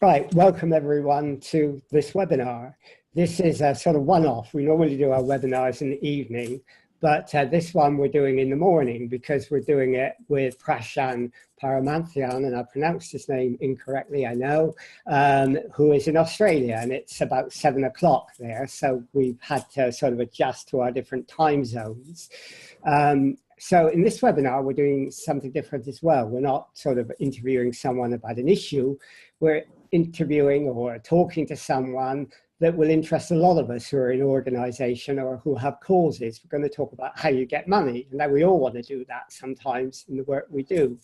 Right, welcome everyone to this webinar. This is a sort of one-off. We normally do our webinars in the evening, but this one we're doing in the morning because we're doing it with Prashan Paramanathan, and I pronounced his name incorrectly, I know, who is in Australia, and it's about 7 o'clock there, so we've had to sort of adjust to our different time zones. So in this webinar, we're doing something different as well. We're not sort of interviewing someone about an issue. We're interviewing or talking to someone that will interest a lot of us who are in organization or who have causes. We're going to talk about how you get money, and that we all want to do that sometimes in the work we do.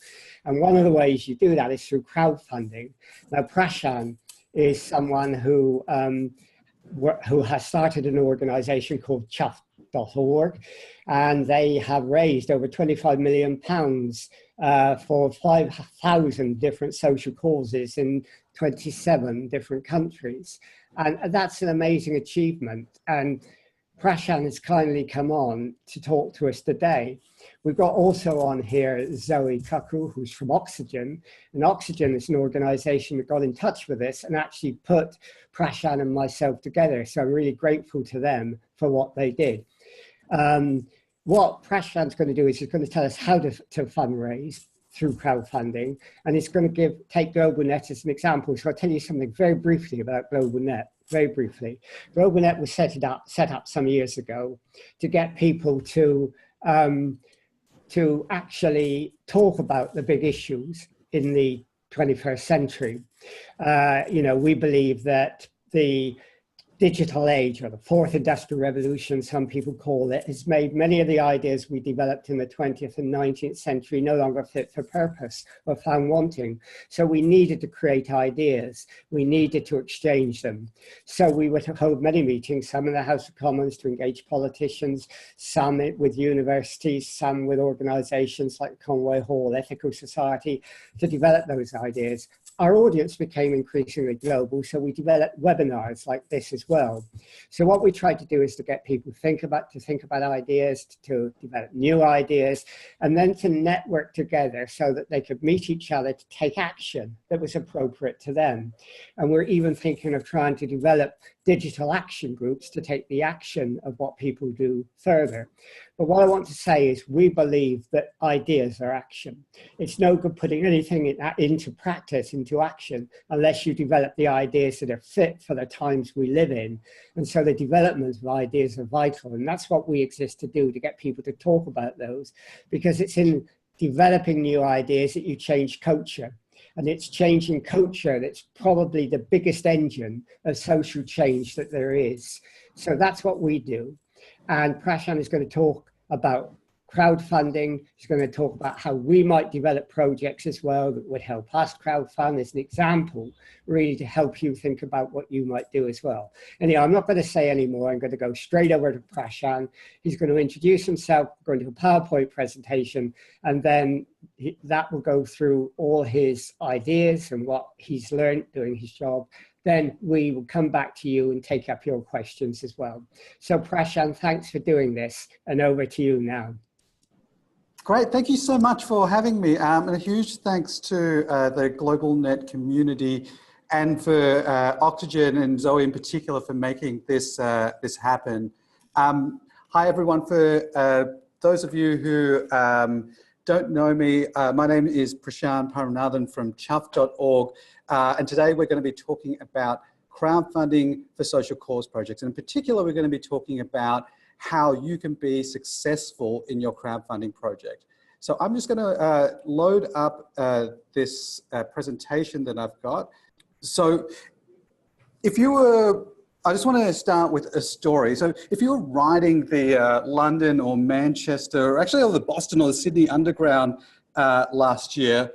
And one of the ways you do that is through crowdfunding. Now, Prashan is someone who has started an organization called Chuffed.org, and they have raised over £25 million for 5,000 different social causes in 27 different countries. And that's an amazing achievement. And Prashan has kindly come on to talk to us today. We've got also on here Zoe Kaku, who's from Oxygen. And Oxygen is an organization that got in touch with us and actually put Prashan and myself together. So I'm really grateful to them for what they did. What Prashan's going to do is he's going to tell us how to fundraise through crowdfunding, and it's going to take GlobalNet as an example. So I'll tell you something very briefly about GlobalNet, very briefly. GlobalNet was set up some years ago to get people to actually talk about the big issues in the 21st century. We believe that the digital age, or the fourth industrial revolution, some people call it, has made many of the ideas we developed in the 20th and 19th century no longer fit for purpose or found wanting. So we needed to create ideas. We needed to exchange them. So we would hold many meetings, some in the House of Commons to engage politicians, some with universities, some with organizations like Conway Hall, Ethical Society, to develop those ideas. Our audience became increasingly global, so we developed webinars like this as well. So what we tried to do is to get people to think about ideas, to develop new ideas, and then to network together so that they could meet each other to take action that was appropriate to them. And we're even thinking of trying to develop digital action groups to take the action of what people do further. But what I want to say is we believe that ideas are action. It's no good putting anything into practice, into action, unless you develop the ideas that are fit for the times we live in. And so the development of ideas are vital. And that's what we exist to do, to get people to talk about those, because it's in developing new ideas that you change culture. And it's changing culture that's probably the biggest engine of social change that there is. So that's what we do. And Prashan is going to talk about crowdfunding. He's going to talk about how we might develop projects as well that would help us crowdfund as an example, really to help you think about what you might do as well. Anyhow, I'm not going to say any more. I'm going to go straight over to Prashan. He's going to introduce himself, going to do a PowerPoint presentation, and then that will go through all his ideas and what he's learned doing his job. Then we will come back to you and take up your questions as well. So Prashan, thanks for doing this, and over to you now. Great, thank you so much for having me. And a huge thanks to the GlobalNet community and for Oxygen and Zoe in particular for making this, this happen. Hi everyone, for those of you who don't know me, my name is Prashan Paramanathan from Chuffed.org, and today we're going to be talking about crowdfunding for social cause projects. And in particular, we're going to be talking about how you can be successful in your crowdfunding project. So I'm just going to load up this presentation that I've got. So if you were, I just want to start with a story. So if you were riding the London or Manchester, or actually the Boston or the Sydney Underground last year,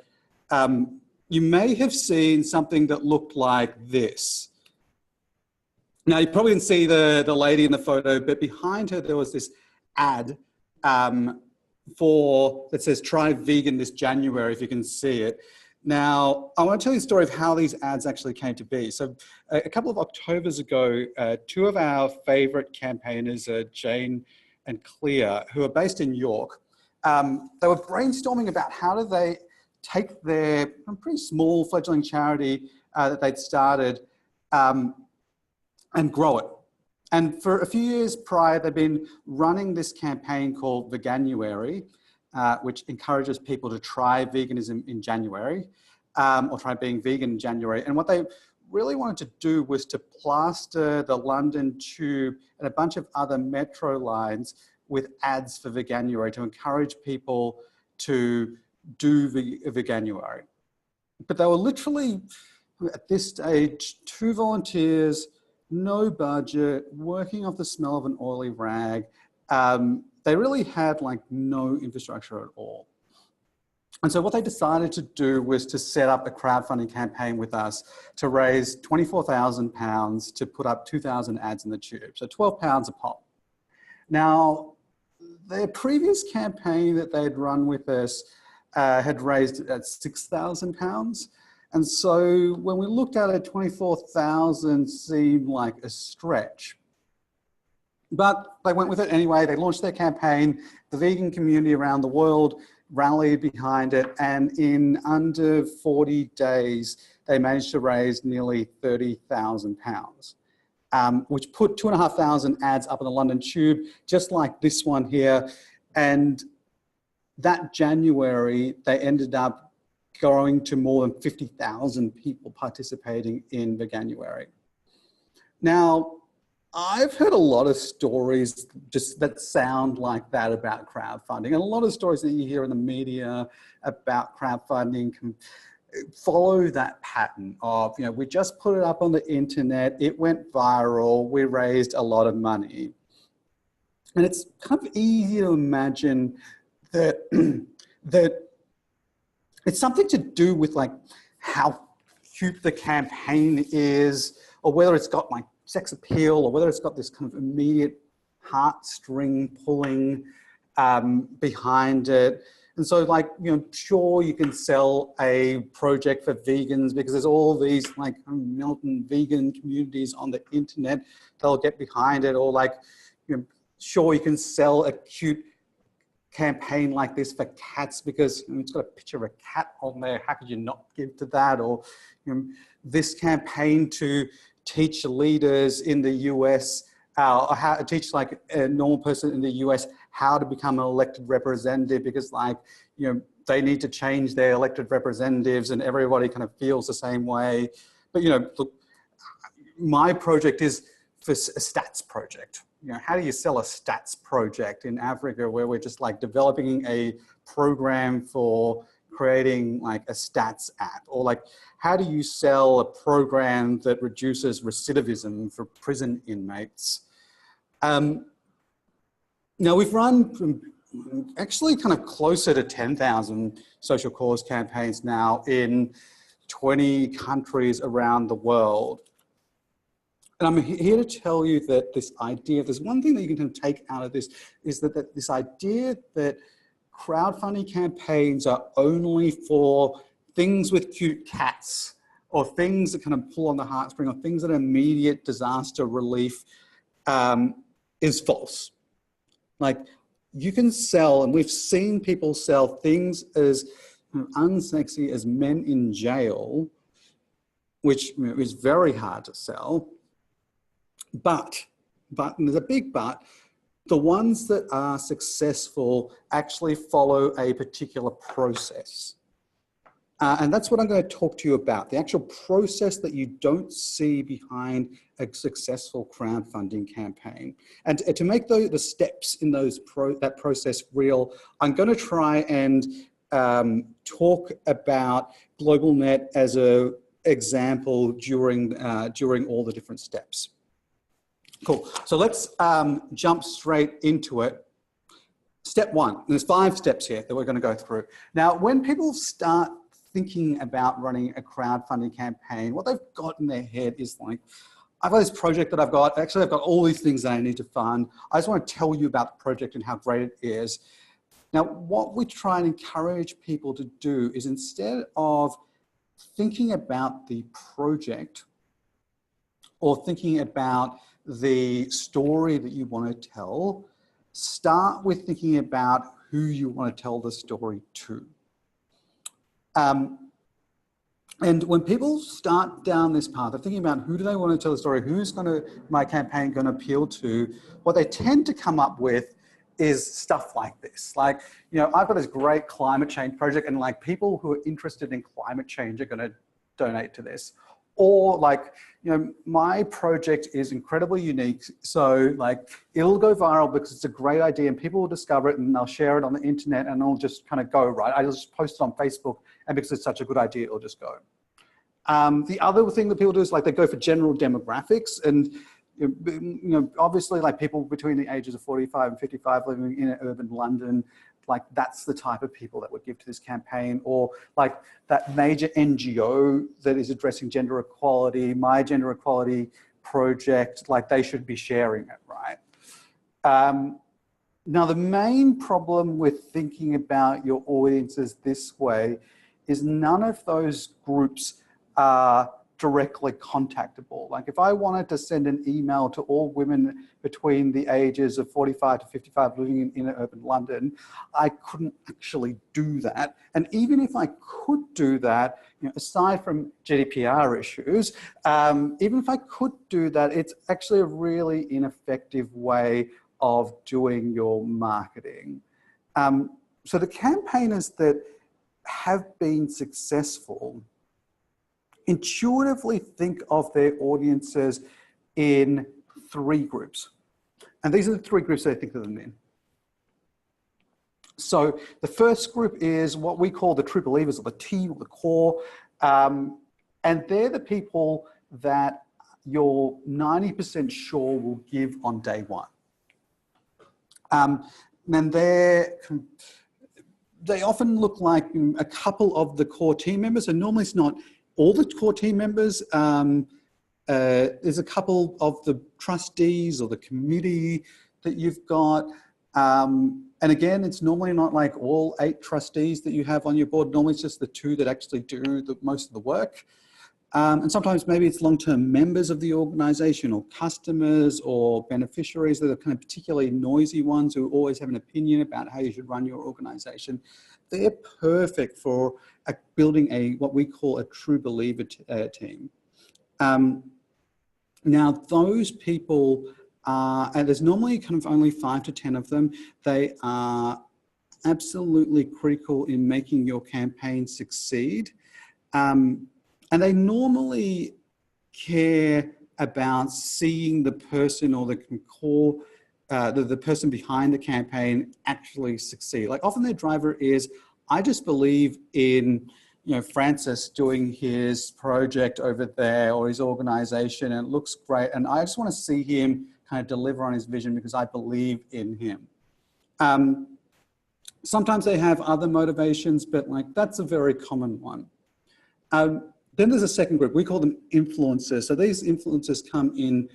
you may have seen something that looked like this. Now, you probably didn't see the lady in the photo, but behind her, there was this ad that says, try vegan this January, if you can see it. Now, I want to tell you the story of how these ads actually came to be. So a couple of Octobers ago, two of our favorite campaigners, Jane and Clea, who are based in York, they were brainstorming about how do they take their pretty small fledgling charity that they'd started and grow it. And for a few years prior, they've been running this campaign called Veganuary, which encourages people to try veganism in January, or try being vegan in January. And what they really wanted to do was to plaster the London Tube and a bunch of other metro lines with ads for Veganuary to encourage people to do Veganuary. But they were literally, at this stage, 2 volunteers, no budget, working off the smell of an oily rag. They really had like no infrastructure at all. And so what they decided to do was to set up a crowdfunding campaign with us to raise £24,000 to put up 2,000 ads in the tube. So £12 a pop. Now, their previous campaign that they'd run with us had raised at £6,000. And so when we looked at it, 24,000 seemed like a stretch. But they went with it anyway. They launched their campaign. The vegan community around the world rallied behind it. And in under 40 days, they managed to raise nearly £30,000, which put 2,500 ads up on the London Tube, just like this one here. And that January, they ended up growing to more than 50,000 people participating in Veganuary. Now, I've heard a lot of stories just that sound like that about crowdfunding, and a lot of stories that you hear in the media about crowdfunding can follow that pattern of, you know, we just put it up on the internet, it went viral, we raised a lot of money. And it's kind of easy to imagine that, that it's something to do with like how cute the campaign is, or whether it's got like sex appeal, or whether it's got this kind of immediate heartstring pulling behind it. And so like, you know, sure, you can sell a project for vegans because there's all these like militant vegan communities on the internet, they'll get behind it. Or like, you know, sure, you can sell a cute campaign like this for cats because it's got a picture of a cat on there. How could you not give to that? Or, you know, this campaign to teach leaders in the US, or how to teach like a normal person in the US how to become an elected representative, because like, you know, they need to change their elected representatives and everybody kind of feels the same way. But, you know, look, my project is for a stats project. You know, how do you sell a stats project in Africa where we're just like developing a program for creating like a stats app? Or like, how do you sell a program that reduces recidivism for prison inmates? Now we've run from actually kind of closer to 10,000 social cause campaigns now in 20 countries around the world. And I'm here to tell you that this idea, there's one thing that you can take out of this, is that this idea that crowdfunding campaigns are only for things with cute cats, or things that kind of pull on the heartstring, or things that are immediate disaster relief, is false. Like, you can sell, and we've seen people sell things as unsexy as men in jail, which is very hard to sell. But, and there's a big but, the ones that are successful actually follow a particular process. And that's what I'm going to talk to you about, the actual process that you don't see behind a successful crowdfunding campaign. And to make the steps in that process real, I'm going to try and talk about GlobalNet as an example during all the different steps. Cool. So let's jump straight into it. Step one, there's 5 steps here that we're going to go through. Now, when people start thinking about running a crowdfunding campaign, what they've got in their head is like, I've got this project that I've got, actually I've got all these things that I need to fund. I just want to tell you about the project and how great it is. Now, what we try and encourage people to do is, instead of thinking about the project or thinking about the story that you want to tell, start with thinking about who you want to tell the story to. And when people start down this path of thinking about who do they want to tell the story, who's my campaign going to appeal to, what they tend to come up with is stuff like this. Like, you know, I've got this great climate change project, and like people who are interested in climate change are going to donate to this. Or like, you know, my project is incredibly unique, so like it'll go viral because it's a great idea and people will discover it and they'll share it on the internet and it'll just kind of go, right? I'll just post it on Facebook and because it's such a good idea, it'll just go. The other thing that people do is like they go for general demographics, and you know, obviously like people between the ages of 45 and 55 living in urban London, like that's the type of people that would give to this campaign. Or like that major NGO that is addressing gender equality, my gender equality project, like they should be sharing it, right? Now the main problem with thinking about your audiences this way is none of those groups are directly contactable. Like if I wanted to send an email to all women between the ages of 45 to 55 living in inner urban London, I couldn't actually do that. And even if I could do that, you know, aside from GDPR issues, even if I could do that, it's actually a really ineffective way of doing your marketing. So the campaigners that have been successful intuitively think of their audiences in three groups. And these are the three groups they think of them in. So the first group is what we call the true believers, or the T, or the core. And they're the people that you're 90% sure will give on day one. And they often look like a couple of the core team members, and normally it's not all the core team members. There's a couple of the trustees or the committee that you've got. And again, it's normally not like all 8 trustees that you have on your board. Normally it's just the 2 that actually do most of the work. And sometimes maybe it's long-term members of the organization or customers or beneficiaries that are kind of particularly noisy ones who always have an opinion about how you should run your organization. They're perfect for building what we call a true believer team. Now those people are, and there's normally kind of only 5 to 10 of them. They are absolutely critical in making your campaign succeed. And they normally care about seeing the person or the core, the person behind the campaign actually succeed. Like often their driver is, I just believe in, you know, Francis doing his project over there or his organization, and it looks great. And I just want to see him kind of deliver on his vision because I believe in him. Sometimes they have other motivations, but like that's a very common one. Then there's a second group, we call them influencers. So these influencers come in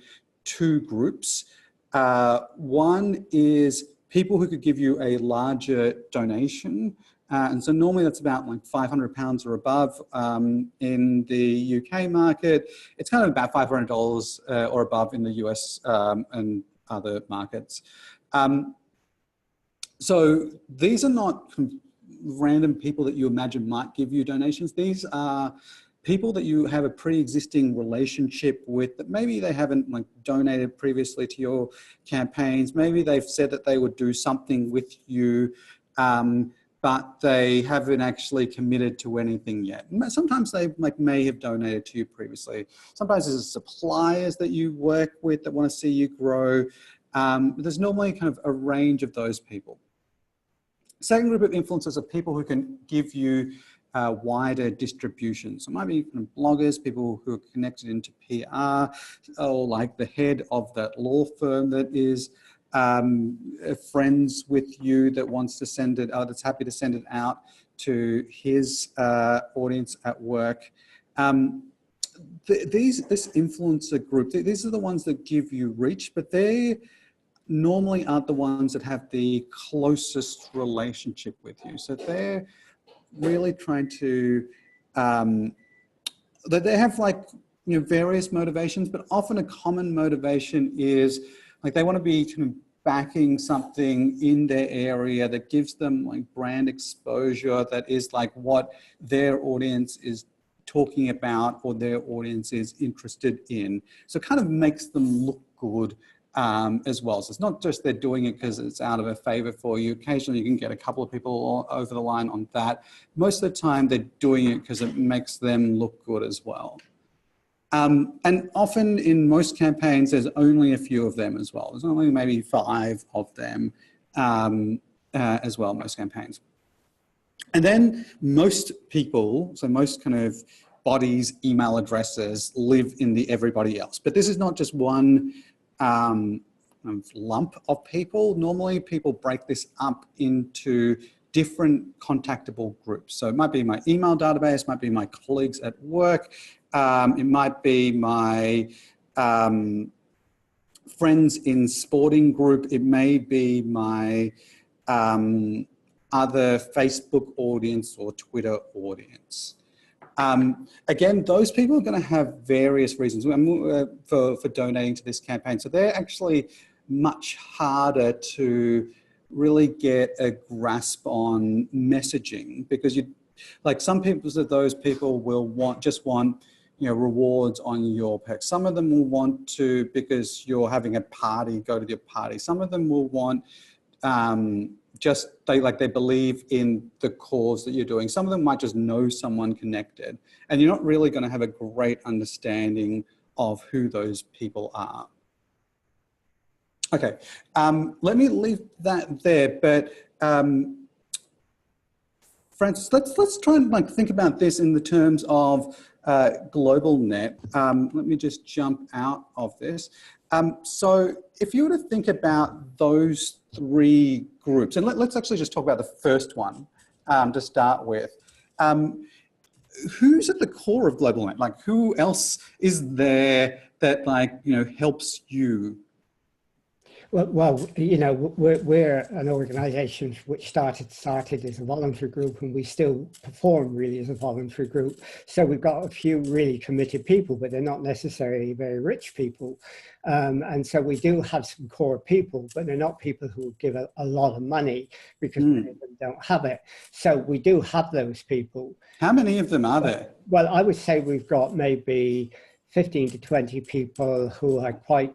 2 groups. One is people who could give you a larger donation. And so normally that's about like £500 or above. In the UK market, it's kind of about $500 or above in the US and other markets. So these are not random people that you imagine might give you donations. These are people that you have a pre-existing relationship with, that maybe they haven't like donated previously to your campaigns. Maybe they've said that they would do something with you, but they haven't actually committed to anything yet. Sometimes they may have donated to you previously. Sometimes there's suppliers that you work with that want to see you grow. There's normally kind of a range of those people. Second group of influencers are people who can give you wider distribution. So it might be kind of bloggers, people who are connected into PR, or like the head of that law firm that is friends with you that wants to send it, that's happy to send it out to his audience at work. This influencer group, these are the ones that give you reach, but they normally aren't the ones that have the closest relationship with you. So they're really trying to, they have like, you know, various motivations, but often a common motivation is like they want to be kind of backing something in their area that gives them like brand exposure, that is like what their audience is talking about or their audience is interested in. So it kind of makes them look good as well. So it's not just they're doing it because it's out of a favor for you. Occasionally you can get a couple of people over the line on that. Most of the time they're doing it because it makes them look good as well. And often in most campaigns, there's only a few of them as well. There's only maybe 5 of them as well, most campaigns. And then most people, so most kind of bodies, email addresses live in the everybody else. But this is not just one lump of people. Normally people break this up into different contactable groups. So it might be my email database, might be my colleagues at work, it might be my friends in sporting group, it may be my other Facebook audience or Twitter audience. Again, those people are going to have various reasons for donating to this campaign. So they're actually much harder to really get a grasp on messaging, because like some people, those people will want rewards on your pick. Some of them will want to, because you're having a party, go to your party. Some of them will want they believe in the cause that you're doing. Some of them might just know someone connected, and you're not really going to have a great understanding of who those people are. Okay, let me leave that there, but Francis, let's try and think about this in the terms of global net. Let me just jump out of this. So if you were to think about those 3 groups, and let's actually just talk about the first one to start with. Who's at the core of global net? Like, who else is there that helps you? Well, we're an organisation which started as a voluntary group, and we still perform really as a voluntary group. So we've got a few really committed people, but they're not necessarily very rich people. And so we do have some core people, but they're not people who give a lot of money, because many of them don't have it. So we do have those people. How many of them are there? Well, I would say we've got maybe 15 to 20 people who are quite,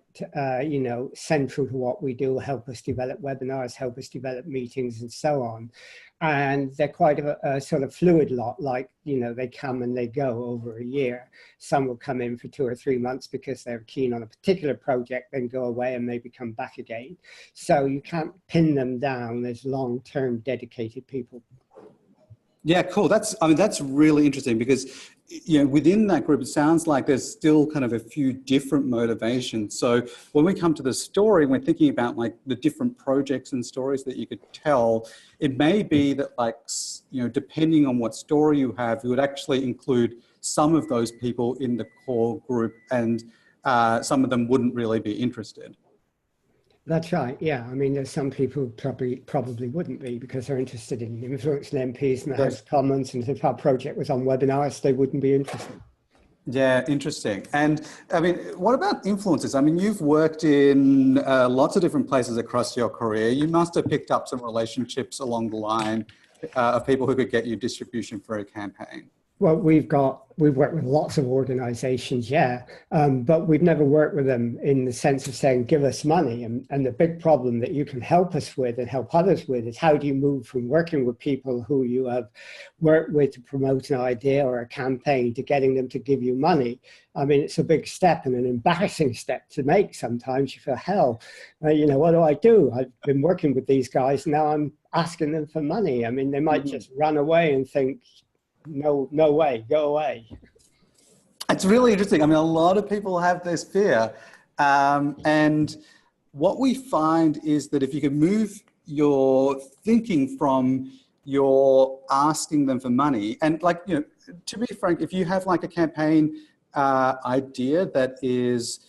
central to what we do, help us develop webinars, help us develop meetings and so on. And they're quite a sort of fluid lot, they come and they go over a year. Some will come in for 2 or 3 months because they're keen on a particular project, then go away and maybe come back again. So you can't pin them down as long-term dedicated people. Yeah, cool. That's really interesting, because within that group, it sounds like there's still kind of a few different motivations. So when we come to the story, we're thinking about the different projects and stories that you could tell. It may be that depending on what story you have, you would actually include some of those people in the core group, and some of them wouldn't really be interested. That's right. Yeah, I mean, there's some people who probably wouldn't be, because they're interested in influencing MPs and the House of Commons, and if our project was on webinars, they wouldn't be interested. Yeah, interesting. And I mean, what about influencers? I mean, you've worked in lots of different places across your career. You must have picked up some relationships along the line of people who could get you distribution for a campaign. Well, we've worked with lots of organizations, yeah, but we've never worked with them in the sense of saying, give us money. And the big problem that you can help us with and help others with is, how do you move from working with people who you have worked with to promote an idea or a campaign to getting them to give you money? I mean, it's a big step and an embarrassing step to make sometimes. You feel, hell, what do I do? I've been working with these guys, now I'm asking them for money. I mean, they might just run away and think, no way, go away. It's really interesting. I mean, a lot of people have this fear. And what we find is that if you can move your thinking from your asking them for money, and to be frank, if you have a campaign idea that is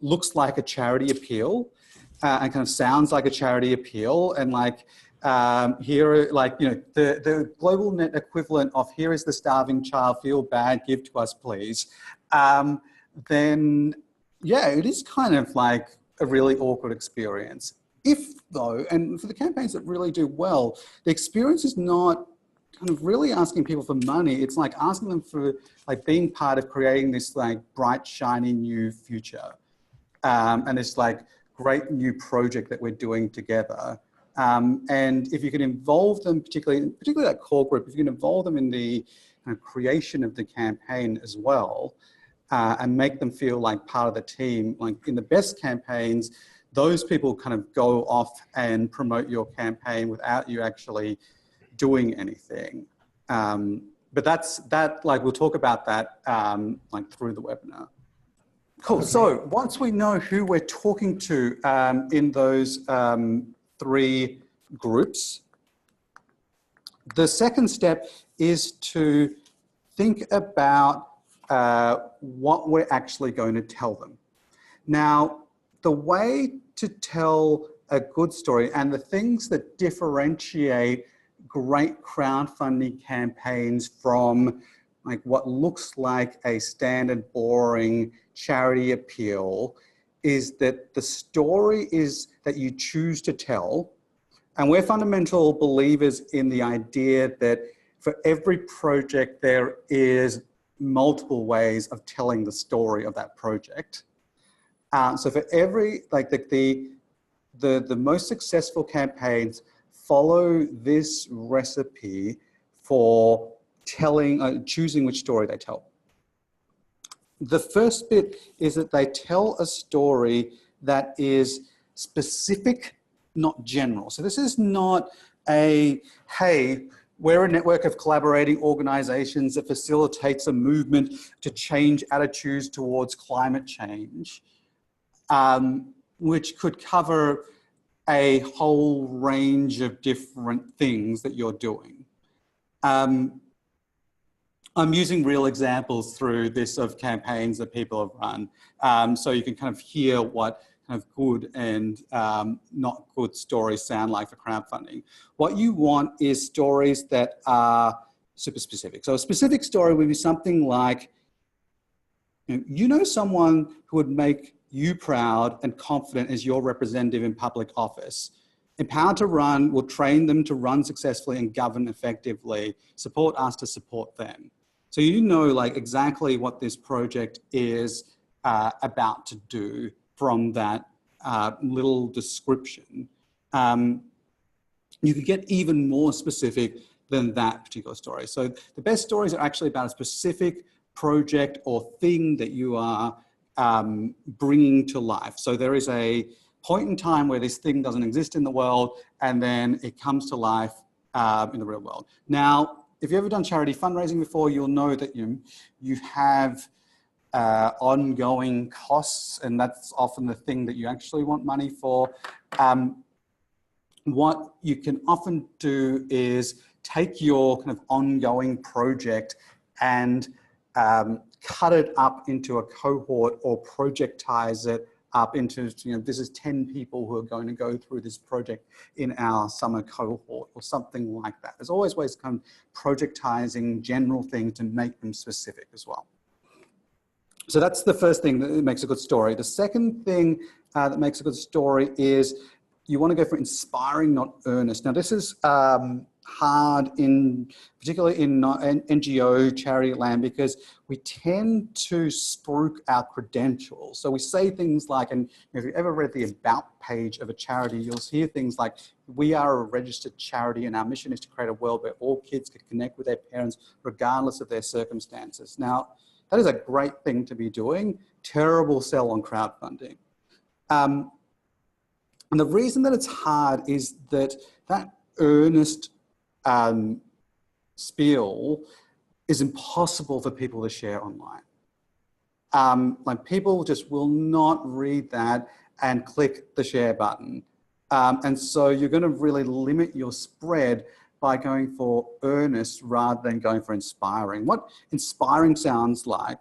looks like a charity appeal and kind of sounds like a charity appeal, and here, the global net equivalent of, here is the starving child, feel bad, give to us, please. Then, yeah, it is kind of like a really awkward experience. If though, and for the campaigns that really do well, the experience is not kind of really asking people for money. It's like asking them for like being part of creating this like bright, shiny new future. And this like great new project that we're doing together. And if you can involve them, particularly that core group, if you can involve them in the kind of creation of the campaign as well, and make them feel like part of the team, like in the best campaigns, those people kind of go off and promote your campaign without you actually doing anything. But that, like, we'll talk about that like through the webinar. Cool. Okay. So once we know who we're talking to in those 3 groups, the second step is to think about what we're actually going to tell them. Now, the way to tell a good story and the things that differentiate great crowdfunding campaigns from like what looks like a standard boring charity appeal is that the story is that you choose to tell. And we're fundamental believers in the idea that for every project, there is multiple ways of telling the story of that project. So for every, like the most successful campaigns follow this recipe for telling, choosing which story they tell. The first bit is that they tell a story that is specific, not general. So this is not a, hey, we're a network of collaborating organizations that facilitates a movement to change attitudes towards climate change, which could cover a whole range of different things that you're doing. I'm using real examples through this of campaigns that people have run. So you can kind of hear what kind of good and not good stories sound like for crowdfunding. What you want is stories that are super specific. So a specific story would be something like, you know someone who would make you proud and confident as your representative in public office. Empowered to run, will train them to run successfully and govern effectively. Support us to support them. So you know like exactly what this project is about to do from that little description. You could get even more specific than that particular story. So the best stories are actually about a specific project or thing that you are bringing to life. So there is a point in time where this thing doesn't exist in the world and then it comes to life in the real world. Now, if you've ever done charity fundraising before, you'll know that you have ongoing costs, and that's often the thing that you actually want money for. What you can often do is take your kind of ongoing project and cut it up into a cohort or projectize it up into, this is 10 people who are going to go through this project in our summer cohort or something like that. There's always ways to kind of projectizing general things to make them specific as well. So that's the first thing that makes a good story. The second thing that makes a good story is you want to go for inspiring, not earnest. Now this is hard particularly in NGO charity land, because we tend to spruik our credentials. So we say things like, and if you've ever read the about page of a charity, you'll hear things like, we are a registered charity and our mission is to create a world where all kids can connect with their parents regardless of their circumstances. Now, that is a great thing to be doing. Terrible sell on crowdfunding. And the reason that it's hard is that earnest spiel is impossible for people to share online. Like people just will not read that and click the share button. And so you're going to really limit your spread by going for earnest rather than going for inspiring. What inspiring sounds like,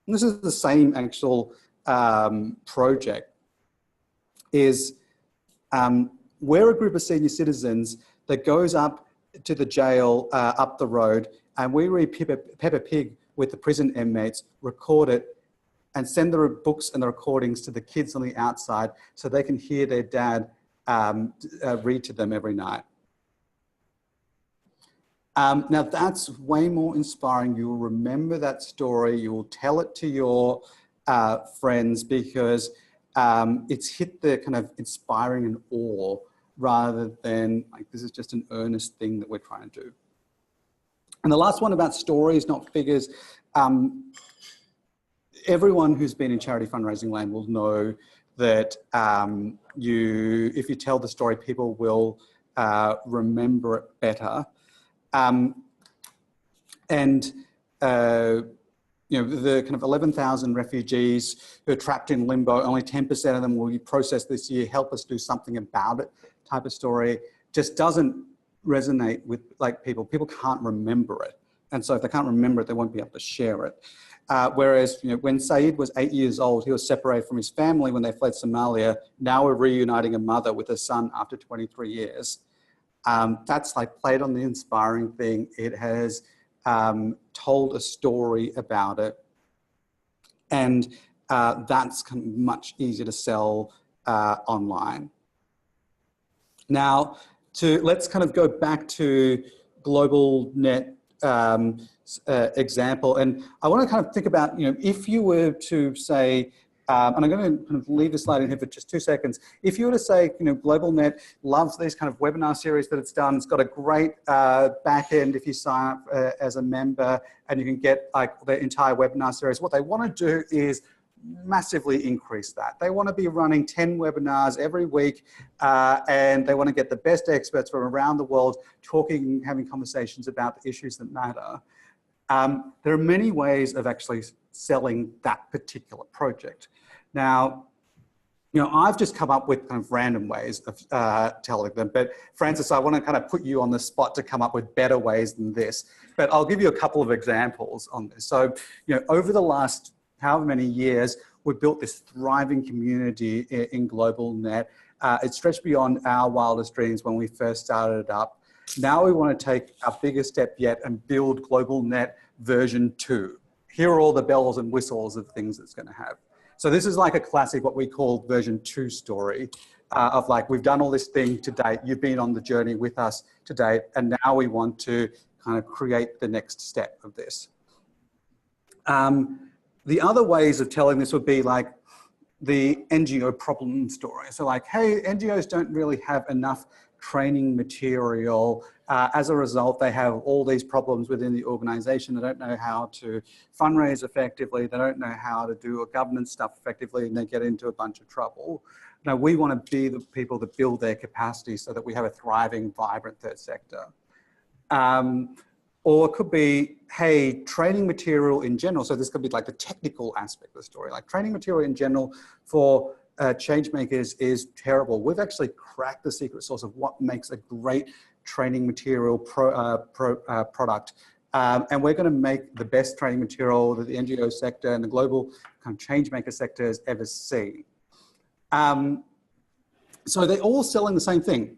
and this is the same actual project, is we're a group of senior citizens that goes up to the jail up the road, and we read Peppa Pig with the prison inmates, record it, and send the books and the recordings to the kids on the outside so they can hear their dad read to them every night. Now that's way more inspiring. You'll remember that story. You will tell it to your friends because it's hit the kind of inspiring and awe rather than like, this is just an earnest thing that we're trying to do. And the last one about stories, not figures. Everyone who's been in charity fundraising land will know that if you tell the story, people will remember it better. The kind of 11,000 refugees who are trapped in limbo, only 10% of them will be processed this year, help us do something about it type of story, just doesn't resonate with like people. People can't remember it. And so if they can't remember it, they won't be able to share it. Whereas when Saeed was 8 years old, he was separated from his family when they fled Somalia. Now we're reuniting a mother with a son after 23 years. That's like played on the inspiring thing. It has told a story about it. And that's kind of much easier to sell online. Now, let's kind of go back to global net example. And I want to kind of think about, if you were to say, and I'm going to kind of leave the slide in here for just 2 seconds. If you were to say, GlobalNet loves these kind of webinar series that it's done. It's got a great back end if you sign up as a member, and you can get like the entire webinar series. What they want to do is massively increase that. They want to be running 10 webinars every week, and they want to get the best experts from around the world talking, having conversations about the issues that matter. There are many ways of actually selling that particular project. Now, I've just come up with kind of random ways of telling them, but Francis, I want to kind of put you on the spot to come up with better ways than this, but I'll give you a couple of examples on this. So, over the last however many years, we've built this thriving community in GlobalNet. It stretched beyond our wildest dreams when we first started it up. Now we want to take our biggest step yet and build GlobalNet version 2. Here are all the bells and whistles of things it's going to have. So this is like a classic, what we call version 2 story of like, we've done all this thing to date. You've been on the journey with us to date. And now we want to kind of create the next step of this. The other ways of telling this would be like the NGO problem story. So like, hey, NGOs don't really have enough training material. As a result, they have all these problems within the organization. They don't know how to fundraise effectively. They don't know how to do governance stuff effectively, and they get into a bunch of trouble. Now, we want to be the people that build their capacity so that we have a thriving, vibrant third sector. Or it could be, hey, training material in general. So this could be like the technical aspect of the story. Like training material in general for change makers is terrible. We've actually cracked the secret sauce of what makes a great training material product. And we're going to make the best training material that the NGO sector and the global kind of change maker sector has ever seen. So they're all selling the same thing.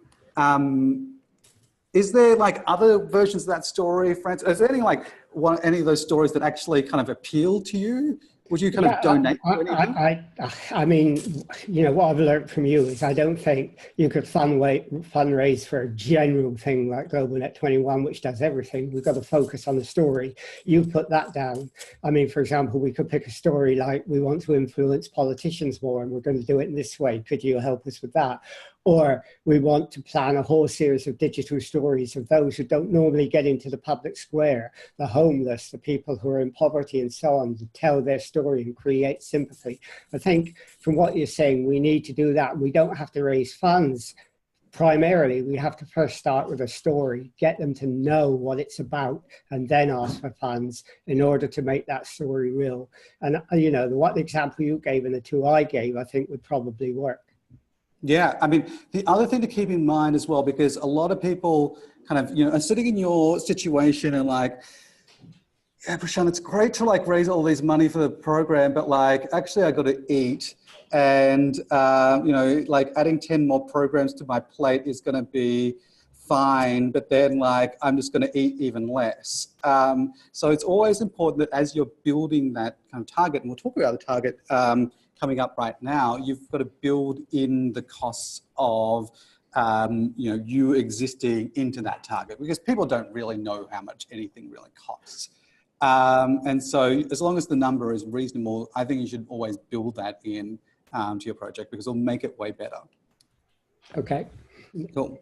Is there like other versions of that story, Francis? Is there any like any of those stories that actually kind of appeal to you? Would you kind of donate to anything? I mean, what I've learned from you is I don't think you could fundraise for a general thing like GlobalNet 21, which does everything. We've got to focus on the story. You put that down. I mean, for example, we could pick a story like we want to influence politicians more and we're going to do it in this way. Could you help us with that? Or we want to plan a whole series of digital stories of those who don't normally get into the public square, the homeless, the people who are in poverty and so on, to tell their story and create sympathy. I think from what you're saying, we need to do that. We don't have to raise funds. Primarily, we have to first start with a story, get them to know what it's about, and then ask for funds in order to make that story real. And, what example you gave and the two I gave, I think would probably work. Yeah, I mean, the other thing to keep in mind as well, because a lot of people kind of, are sitting in your situation and like, yeah, Prashan, it's great to like raise all this money for the program, but like, actually I got to eat. And, like adding 10 more programs to my plate is going to be fine, but then like, I'm just going to eat even less. So it's always important that as you're building that kind of target, and we'll talk about the target, coming up right now, you've got to build in the costs of you existing into that target, because people don't really know how much anything really costs. And so as long as the number is reasonable, I think you should always build that in to your project, because it'll make it way better. Okay. Cool.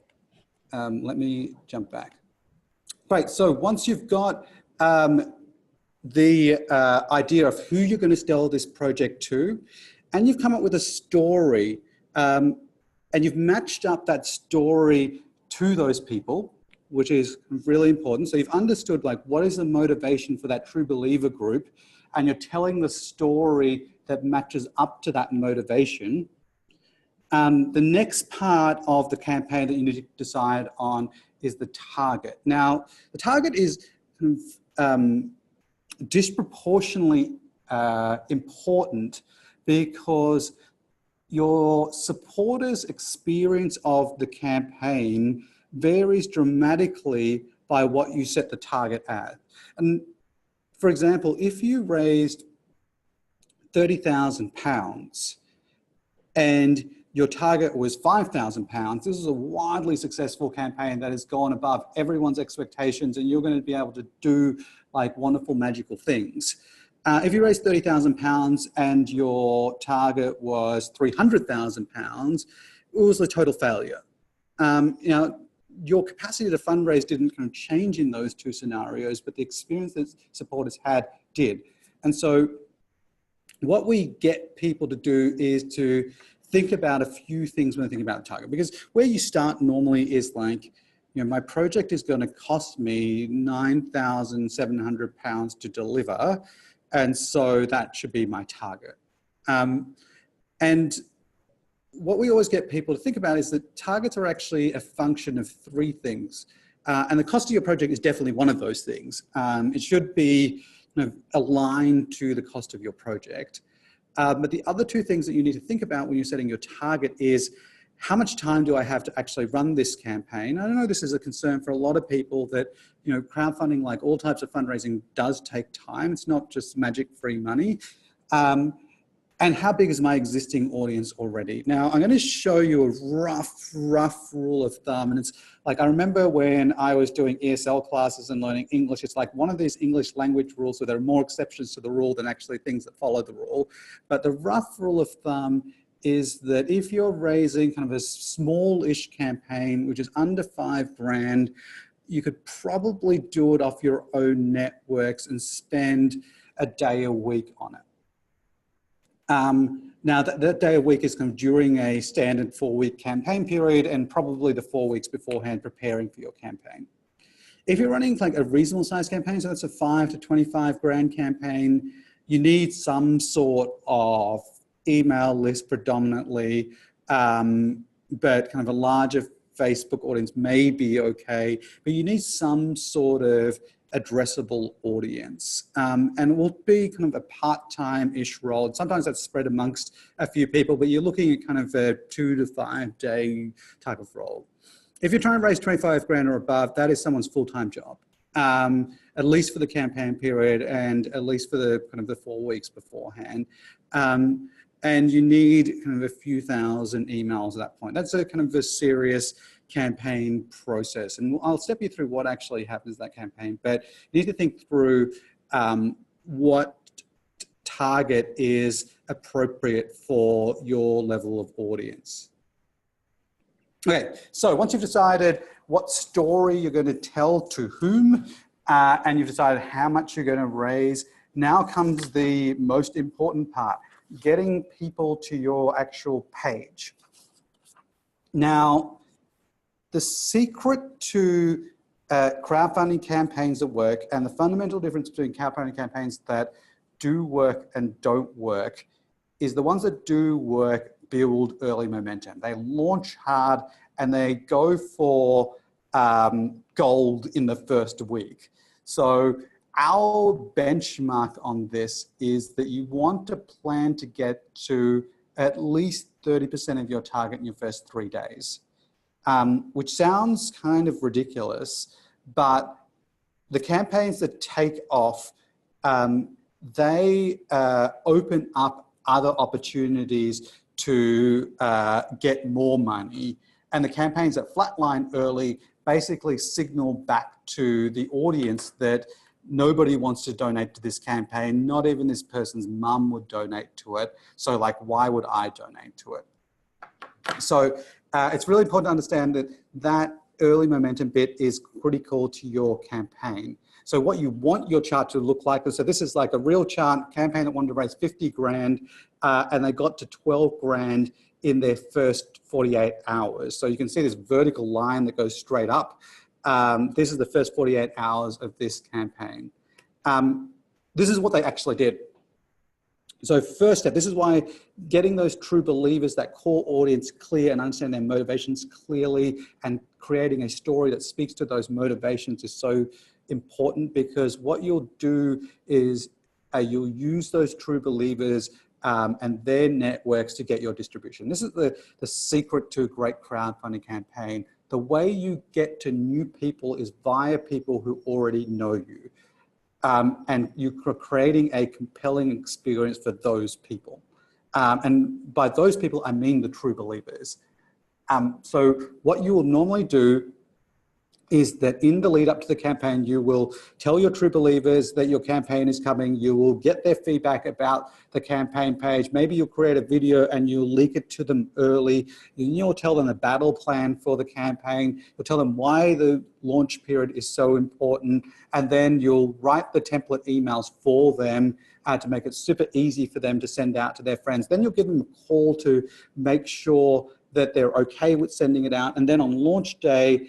Let me jump back. Great. So once you've got the idea of who you're going to sell this project to, and you've come up with a story, and you've matched up that story to those people, which is really important. So you've understood, like, what is the motivation for that true believer group, and you're telling the story that matches up to that motivation. The next part of the campaign that you need to decide on is the target. Now, the target is disproportionately important, because your supporters' experience of the campaign varies dramatically by what you set the target at. And for example, if you raised £30,000 and your target was £5,000, this is a wildly successful campaign that has gone above everyone's expectations, and you're going to be able to do like wonderful, magical things. If you raised £30,000 and your target was £300,000, it was a total failure. Your capacity to fundraise didn't kind of change in those two scenarios, but the experience that supporters had did. And so what we get people to do is to think about a few things when they think about the target, because where you start normally is like, my project is going to cost me £9,700 to deliver, and so that should be my target. And what we always get people to think about is that targets are actually a function of three things. And the cost of your project is definitely one of those things. It should be aligned to the cost of your project. But the other two things that you need to think about when you're setting your target is, how much time do I have to actually run this campaign? I know this is a concern for a lot of people, that crowdfunding, like all types of fundraising, does take time. It's not just magic free money. And how big is my existing audience already? Now, I'm going to show you a rough rule of thumb. And it's like, I remember when I was doing ESL classes and learning English, it's like one of these English language rules, so there are more exceptions to the rule than actually things that follow the rule. But the rough rule of thumb is that if you're raising kind of a smallish campaign, which is under $5,000, you could probably do it off your own networks and spend a day a week on it. Now that day a week is kind of during a standard 4-week campaign period, and probably the 4 weeks beforehand preparing for your campaign. If you're running like a reasonable size campaign, so that's a $5,000 to $25,000 campaign, you need some sort of email list predominantly, but kind of a larger Facebook audience may be okay, but you need some sort of addressable audience. And it will be kind of a part-time-ish role. And sometimes that's spread amongst a few people, but you're looking at kind of a 2 to 5 day type of role. If you're trying to raise $25,000 or above, that is someone's full-time job, at least for the campaign period and at least for the kind of the 4 weeks beforehand. And you need kind of a few thousand emails at that point. That's a kind of a serious campaign process. And I'll step you through what actually happens in that campaign, but you need to think through what target is appropriate for your level of audience. Okay, so once you've decided what story you're going to tell to whom, and you've decided how much you're going to raise, now comes the most important part, getting people to your actual page. Now, the secret to crowdfunding campaigns that work, and the fundamental difference between crowdfunding campaigns that do work and don't work, is the ones that do work build early momentum. They launch hard and they go for gold in the first week. So our benchmark on this is that you want to plan to get to at least 30% of your target in your first 3 days. Which sounds kind of ridiculous, but the campaigns that take off, they open up other opportunities to get more money And the campaigns that flatline early basically signal back to the audience that nobody wants to donate to this campaign. Not even this person's mum would donate to it. So like, why would I donate to it? So it's really important to understand that that early momentum bit is critical to your campaign. So what you want your chart to look like, so this is like a real chart, campaign that wanted to raise 50 grand and they got to 12 grand in their first 48 hours. So you can see this vertical line that goes straight up. This is the first 48 hours of this campaign. This is what they actually did. So first step, this is why getting those true believers, that core audience clear and understand their motivations clearly and creating a story that speaks to those motivations is so important, because what you'll do is you'll use those true believers and their networks to get your distribution. This is the secret to a great crowdfunding campaign. The way you get to new people is via people who already know you. And you're creating a compelling experience for those people. And by those people, I mean the true believers. So what you will normally do is that in the lead up to the campaign, you will tell your true believers that your campaign is coming. You will get their feedback about the campaign page. Maybe you'll create a video and you'll leak it to them early. You'll tell them the battle plan for the campaign. You'll tell them why the launch period is so important. And then you'll write the template emails for them to make it super easy for them to send out to their friends. Then you'll give them a call to make sure that they're okay with sending it out. And then on launch day,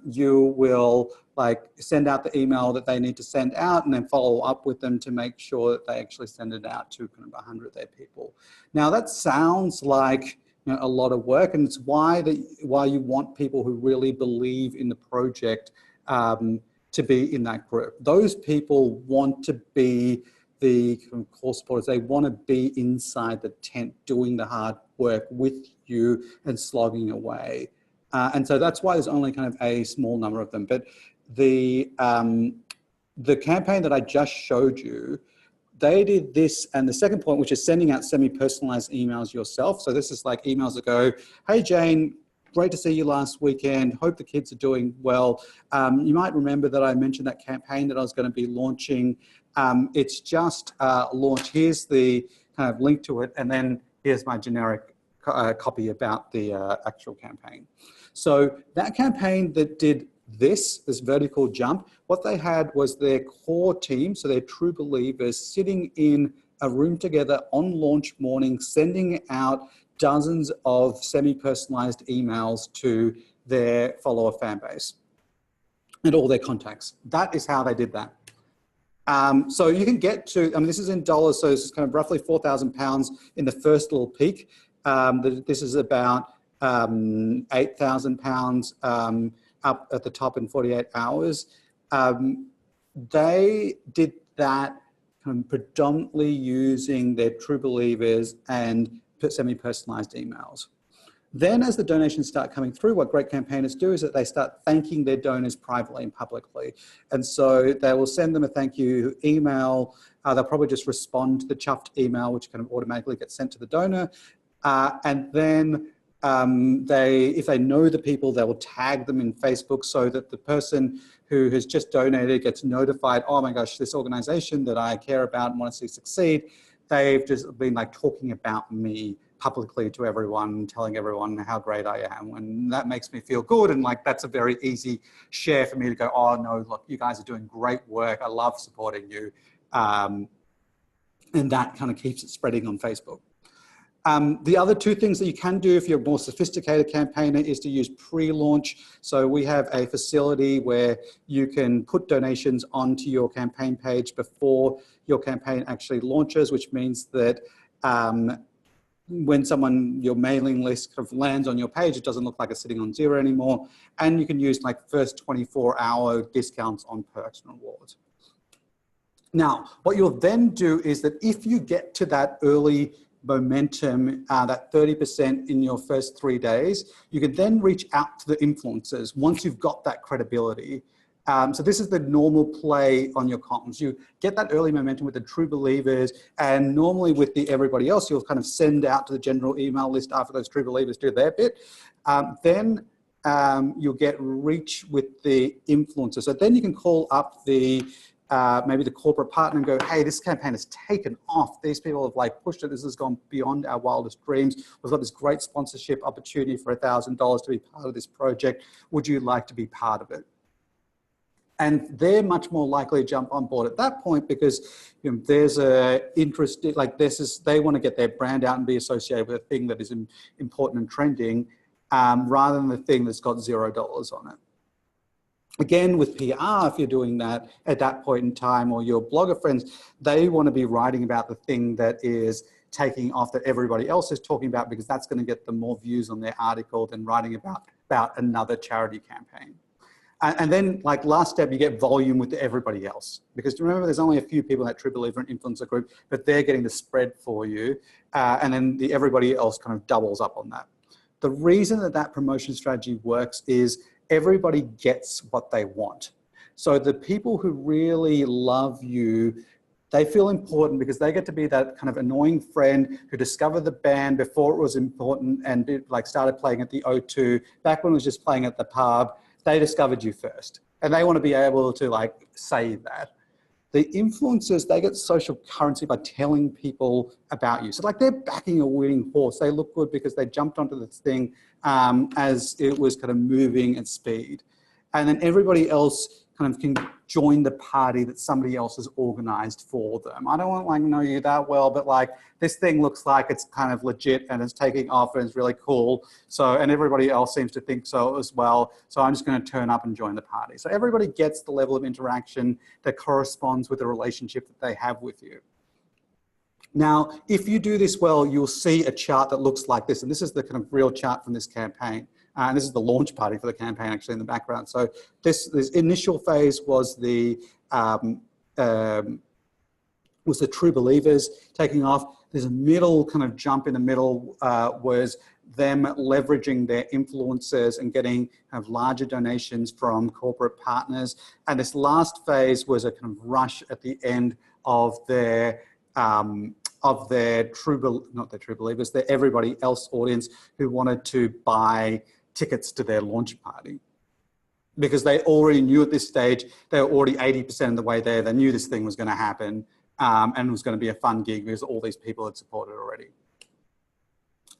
you will like send out the email that they need to send out and then follow up with them to make sure that they actually send it out to kind of 100 of their people. Now that sounds like a lot of work, and it's why you want people who really believe in the project to be in that group. Those people want to be the core supporters. They want to be inside the tent doing the hard work with you and slogging away. And so that's why there's only kind of a small number of them. But the campaign that I just showed you, they did this, and the second point, which is sending out semi-personalized emails yourself. So this is like emails that go, hey Jane, great to see you last weekend. Hope the kids are doing well. You might remember that I mentioned that campaign that I was going to be launching. It's just launched. Here's the kind of link to it, and then here's my generic copy about the actual campaign. So that campaign that did this vertical jump, what they had was their core team, so their true believers, sitting in a room together on launch morning, sending out dozens of semi-personalized emails to their follower fan base and all their contacts. That is how they did that. So you can get to, I mean, this is in dollars, so this is kind of roughly £4,000 in the first little peak. This is about £8,000 up at the top in 48 hours. They did that kind of predominantly using their true believers and semi-personalized emails. Then as the donations start coming through, what great campaigners do is that they start thanking their donors privately and publicly. And so they will send them a thank you email. They'll probably just respond to the Chuffed email, which kind of automatically gets sent to the donor. And then if they know the people, they will tag them in Facebook so that the person who has just donated gets notified, oh my gosh, this organization that I care about and want to see succeed, they've just been like talking about me publicly to everyone, telling everyone how great I am. And that makes me feel good. And like, that's a very easy share for me to go, oh no, look, you guys are doing great work. I love supporting you. And that kind of keeps it spreading on Facebook. The other two things that you can do if you're a more sophisticated campaigner is to use pre-launch. So we have a facility where you can put donations onto your campaign page before your campaign actually launches, which means that when your mailing list kind of lands on your page, it doesn't look like it's sitting on zero anymore. And you can use like first 24-hour discounts on perks and rewards. Now, what you'll then do is that if you get to that early momentum, that 30% in your first 3 days, you can then reach out to the influencers once you've got that credibility. So this is the normal play on your comms. You get that early momentum with the true believers, and normally with the everybody else, you'll kind of send out to the general email list after those true believers do their bit. Then you'll get reach with the influencer. So then you can call up the maybe the corporate partner and go, hey, this campaign has taken off. These people have like pushed it. This has gone beyond our wildest dreams. We've got this great sponsorship opportunity for $1,000 to be part of this project. Would you like to be part of it? And they're much more likely to jump on board at that point because there's a interest, like they want to get their brand out and be associated with a thing that is important and trending rather than the thing that's got $0 on it. Again, with PR, if you're doing that at that point in time, or your blogger friends, they want to be writing about the thing that is taking off that everybody else is talking about, because that's going to get them more views on their article than writing about another charity campaign. And then, like last step, you get volume with everybody else. Because remember, there's only a few people in that true believer and influencer group, but they're getting the spread for you. And then everybody else kind of doubles up on that. The reason that promotion strategy works is everybody gets what they want. So the people who really love you, they feel important because they get to be that kind of annoying friend who discovered the band before it was important and started playing at the O2, back when it was just playing at the pub. They discovered you first, and they want to be able to say that. The influencers, they get social currency by telling people about you. So they're backing a winning horse. They look good because they jumped onto this thing as it was kind of moving at speed. And then everybody else kind of can join the party that somebody else has organized for them. I don't want to know you that well, but this thing looks like it's kind of legit and it's taking off and it's really cool. So, and everybody else seems to think so as well. So I'm just going to turn up and join the party. So everybody gets the level of interaction that corresponds with the relationship that they have with you. Now, if you do this well, you'll see a chart that looks like this. And this is the kind of real chart from this campaign. And this is the launch party for the campaign actually in the background. So this initial phase was the true believers taking off. There's a middle kind of jump in the middle was them leveraging their influencers and getting kind of larger donations from corporate partners. And this last phase was a kind of rush at the end of their everybody else audience who wanted to buy tickets to their launch party. Because they already knew at this stage, they were already 80% of the way there. They knew this thing was going to happen and it was going to be a fun gig because all these people had supported already.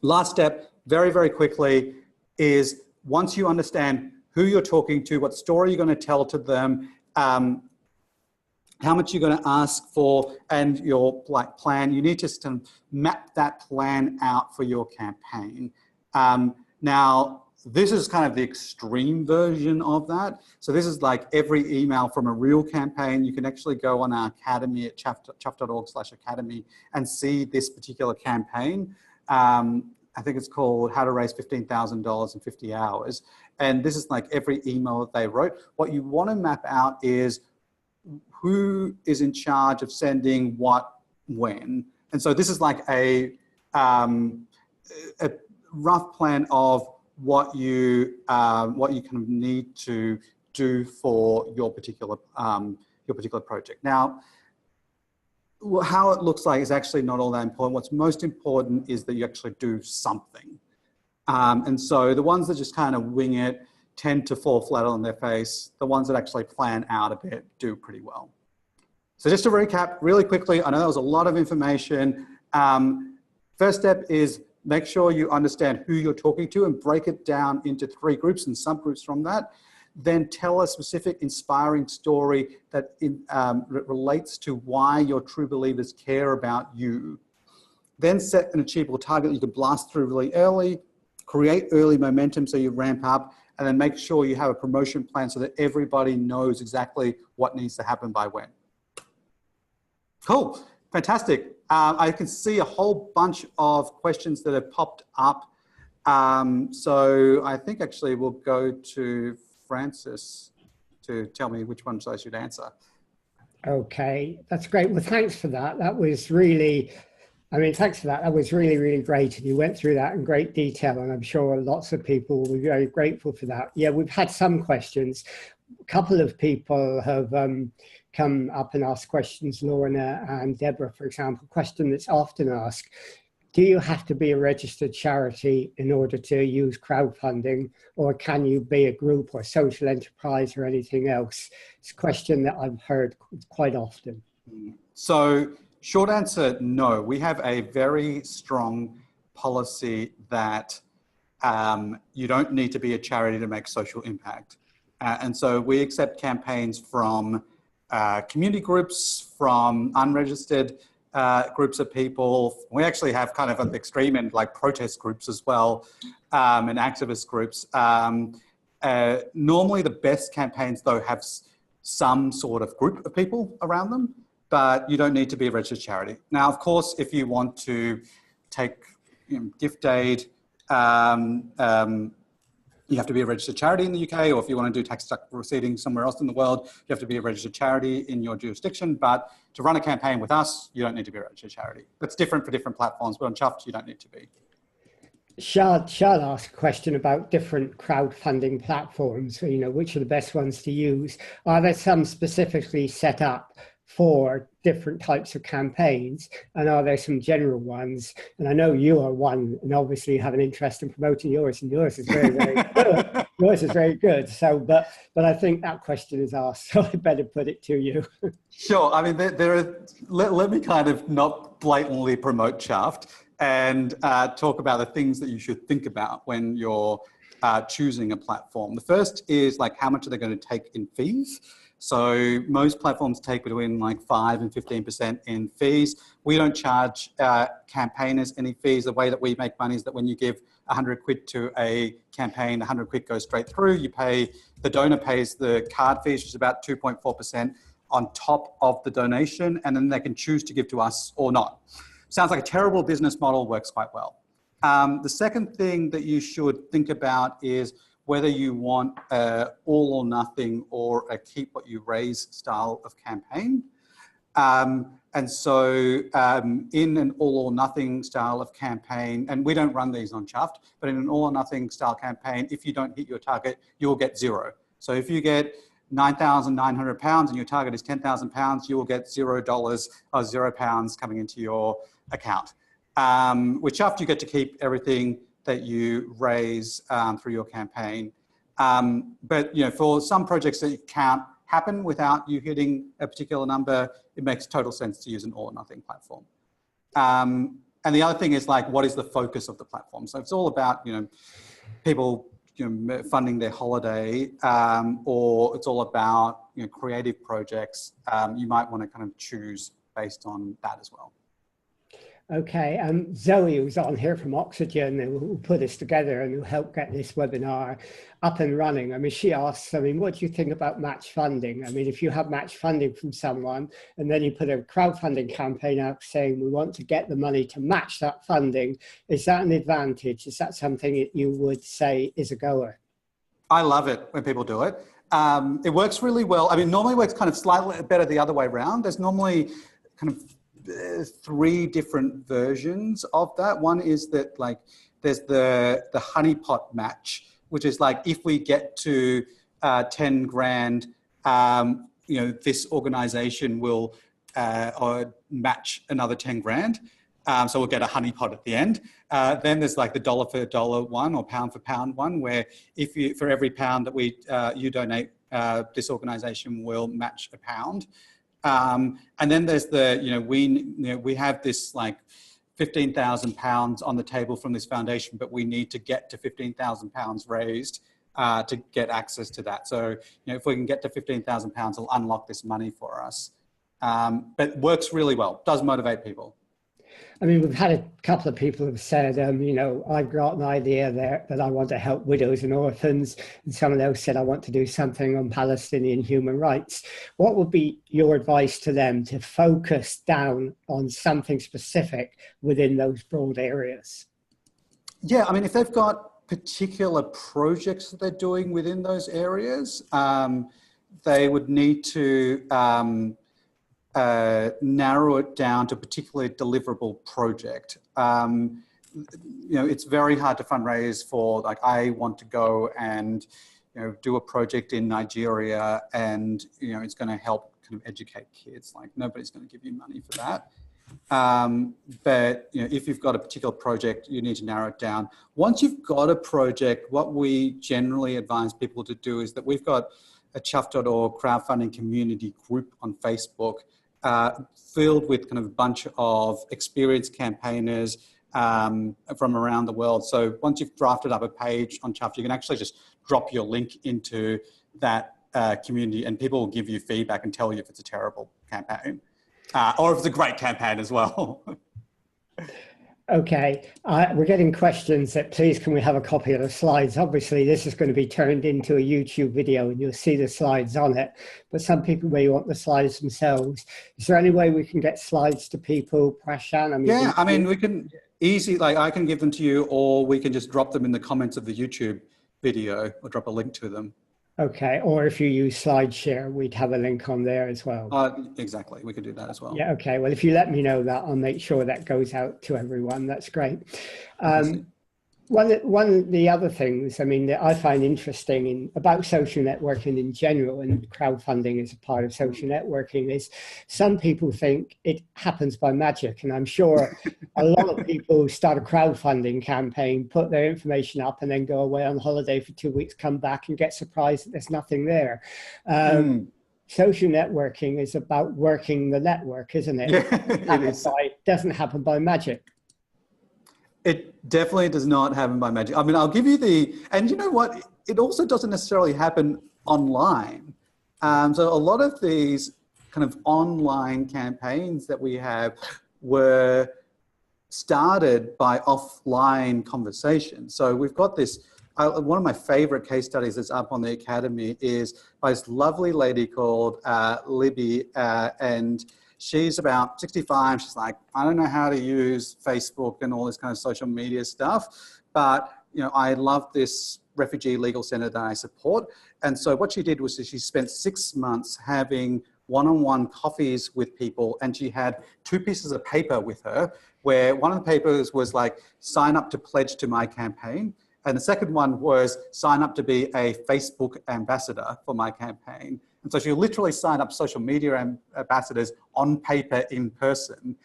Last step, very, very quickly, is once you understand who you're talking to, what story you're going to tell to them, how much you're going to ask for, and your plan, you need to map that plan out for your campaign. Now, this is kind of the extreme version of that. So this is like every email from a real campaign. You can actually go on our academy at chuffed.org/academy and see this particular campaign. I think it's called How to Raise $15,000 in 50 Hours. And this is like every email that they wrote. What you want to map out is who is in charge of sending what, when. And so this is like a rough plan of what you kind of need to do for your particular project. Now, how it looks like is actually not all that important. What's most important is that you actually do something. And so the ones that just kind of wing it tend to fall flat on their face. The ones that actually plan out a bit do pretty well. So just to recap really quickly, I know that was a lot of information. First step is make sure you understand who you're talking to and break it down into 3 groups and subgroups from that. Then tell a specific inspiring story that relates to why your true believers care about you. Then set an achievable target that you can blast through really early, create early momentum so you ramp up, and then make sure you have a promotion plan so that everybody knows exactly what needs to happen by when. Cool, fantastic. I can see a whole bunch of questions that have popped up. So I think actually we'll go to Francis to tell me which ones I should answer. Okay, that's great. Well, thanks for that. That was really, thanks for that. That was really, really great. And you went through that in great detail. And I'm sure lots of people will be very grateful for that. Yeah, we've had some questions. a couple of people have come up and asked questions, Lorna and Deborah, for example. Question that's often asked: do you have to be a registered charity in order to use crowdfunding, or can you be a group or social enterprise or anything else? It's a question that I've heard quite often. So short answer, no. We have a very strong policy that you don't need to be a charity to make social impact. And so we accept campaigns from community groups, from unregistered groups of people. We actually have kind of an extreme end, like protest groups as well, and activist groups. Normally the best campaigns though have some sort of group of people around them, but you don't need to be a registered charity. Now, of course, if you want to take gift aid, you have to be a registered charity in the UK, or if you want to do tax proceedings somewhere else in the world, you have to be a registered charity in your jurisdiction. But to run a campaign with us, you don't need to be a registered charity. That's different for different platforms, but on Chuffed, you don't need to be. Shall ask a question about different crowdfunding platforms, which are the best ones to use. Are there some specifically set up for different types of campaigns, and are there some general ones? And I know you are one, and obviously have an interest in promoting yours, and yours is very, very good. Yours is very good. So, but I think that question is asked, so I better put it to you. Sure. I mean, there are. Let me kind of not blatantly promote Chuffed and talk about the things that you should think about when you're choosing a platform. The first is like, how much are they going to take in fees? So most platforms take between like 5 and 15% in fees. We don't charge campaigners any fees. The way that we make money is that when you give 100 quid to a campaign, 100 quid goes straight through. You pay, the donor pays the card fees, which is about 2.4% on top of the donation, and then they can choose to give to us or not. Sounds like a terrible business model, works quite well. The second thing that you should think about is whether you want all or nothing or a keep what you raise style of campaign. And so in an all or nothing style of campaign, and we don't run these on Chuffed, but in an all or nothing style campaign, if you don't hit your target, you'll get zero. So if you get £9,900 and your target is £10,000, you will get $0 or £0 coming into your account. With Chuffed, you get to keep everything that you raise through your campaign. But for some projects that can't happen without you hitting a particular number, it makes total sense to use an all or nothing platform. And the other thing is like, what is the focus of the platform? So if it's all about people funding their holiday, or it's all about creative projects, you might want to kind of choose based on that as well. Okay, Zoe, who's on here from Oxygen, who put this together and who helped get this webinar up and running. I mean, she asks, what do you think about match funding? I mean, if you have match funding from someone and then you put a crowdfunding campaign out saying we want to get the money to match that funding, is that an advantage? Is that something that you would say is a goer? I love it when people do it. It works really well. I mean, normally it works kind of slightly better the other way around. There's normally kind of 3 different versions of that. One is that like there's the honeypot match, which is like if we get to 10 grand, this organization will match another 10 grand. So we'll get a honeypot at the end. Then there's like the dollar for dollar one or pound for pound one, where if you, for every pound that you donate, this organization will match a pound. And then there's the, we have this like £15,000 on the table from this foundation, but we need to get to £15,000 raised to get access to that. So, if we can get to £15,000, it'll unlock this money for us. But works really well, does motivate people. I mean, we've had a couple of people who've said, I've got an idea there that I want to help widows and orphans. And someone else said, I want to do something on Palestinian human rights. What would be your advice to them to focus down on something specific within those broad areas? Yeah, I mean, if they've got particular projects that they're doing within those areas, they would need to narrow it down to a particularly deliverable project. It's very hard to fundraise for like, I want to go and, do a project in Nigeria and, it's going to help kind of educate kids. Like nobody's going to give you money for that. But if you've got a particular project, you need to narrow it down. Once you've got a project, what we generally advise people to do is that we've got a Chuffed.org crowdfunding community group on Facebook, filled with kind of a bunch of experienced campaigners from around the world. So once you've drafted up a page on Chuffed, you can actually just drop your link into that community, and people will give you feedback and tell you if it's a terrible campaign. Or if it's a great campaign as well. Okay, we're getting questions that please can we have a copy of the slides. Obviously this is going to be turned into a YouTube video and you'll see the slides on it, but some people may want the slides themselves. Is there any way we can get slides to people, Prashan? We can easy, I can give them to you, or we can just drop them in the comments of the YouTube video or drop a link to them. Okay, or if you use SlideShare, we'd have a link on there as well. Exactly, we could do that as well. Yeah, okay, well, if you let me know that, I'll make sure that goes out to everyone. That's great. One of the other things, that I find interesting about social networking in general, and crowdfunding is a part of social networking, is some people think it happens by magic. And I'm sure a lot of people start a crowdfunding campaign, put their information up, and then go away on holiday for 2 weeks, come back and get surprised that there's nothing there. Social networking is about working the network, isn't it? Yeah, it doesn't happen by magic. It definitely does not happen by magic. I'll give you and you know what? It also doesn't necessarily happen online. So a lot of these kind of online campaigns that we have were started by offline conversations. So we've got this, one of my favorite case studies that's up on the Academy is by this lovely lady called Libby, and she's about 65. She's like, I don't know how to use Facebook and all this kind of social media stuff, but I love this refugee legal center that I support. And so what she did was she spent 6 months having one-on-one coffees with people, and she had 2 pieces of paper with her, where one of the papers was like, sign up to pledge to my campaign. And the second one was sign up to be a Facebook ambassador for my campaign. And so she literally signed up social media ambassadors on paper in person.